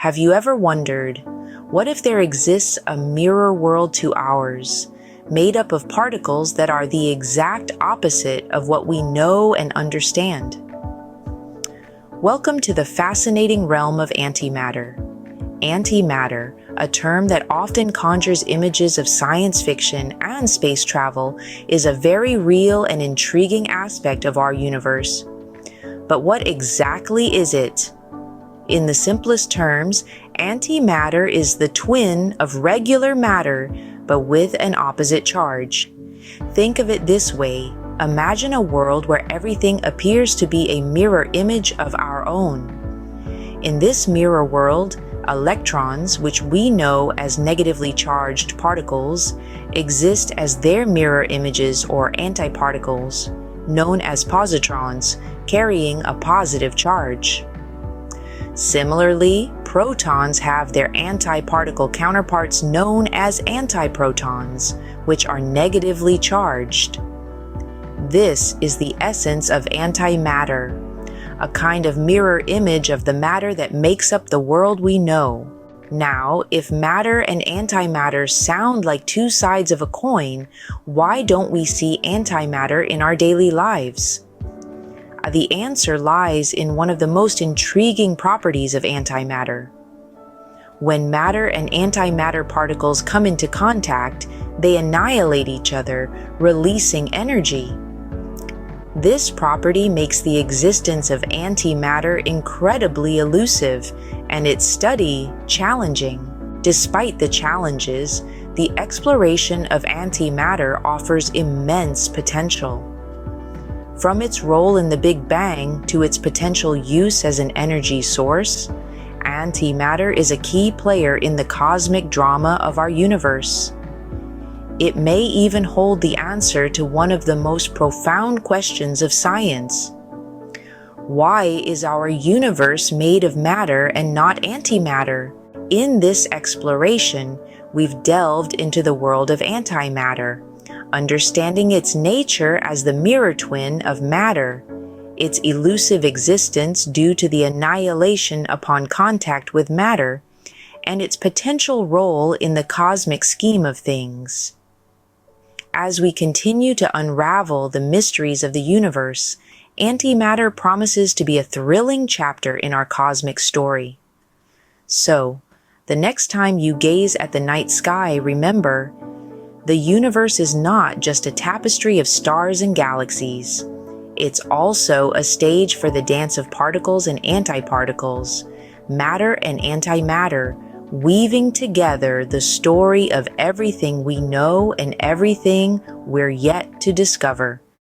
Have you ever wondered, what if there exists a mirror world to ours, made up of particles that are the exact opposite of what we know and understand? Welcome to the fascinating realm of antimatter. Antimatter, a term that often conjures images of science fiction and space travel, is a very real and intriguing aspect of our universe. But what exactly is it? In the simplest terms, antimatter is the twin of regular matter, but with an opposite charge. Think of it this way. Imagine a world where everything appears to be a mirror image of our own. In this mirror world, electrons, which we know as negatively charged particles, exist as their mirror images or antiparticles, known as positrons, carrying a positive charge. Similarly, protons have their antiparticle counterparts known as antiprotons, which are negatively charged. This is the essence of antimatter, a kind of mirror image of the matter that makes up the world we know. Now, if matter and antimatter sound like two sides of a coin, why don't we see antimatter in our daily lives? The answer lies in one of the most intriguing properties of antimatter. When matter and antimatter particles come into contact, they annihilate each other, releasing energy. This property makes the existence of antimatter incredibly elusive and its study challenging. Despite the challenges, the exploration of antimatter offers immense potential. From its role in the Big Bang to its potential use as an energy source, antimatter is a key player in the cosmic drama of our universe. It may even hold the answer to one of the most profound questions of science. Why is our universe made of matter and not antimatter? In this exploration, we've delved into the world of antimatter, understanding its nature as the mirror twin of matter, its elusive existence due to the annihilation upon contact with matter, and its potential role in the cosmic scheme of things. As we continue to unravel the mysteries of the universe, antimatter promises to be a thrilling chapter in our cosmic story. So, the next time you gaze at the night sky, remember, the universe is not just a tapestry of stars and galaxies. It's also a stage for the dance of particles and antiparticles, matter and antimatter, weaving together the story of everything we know and everything we're yet to discover.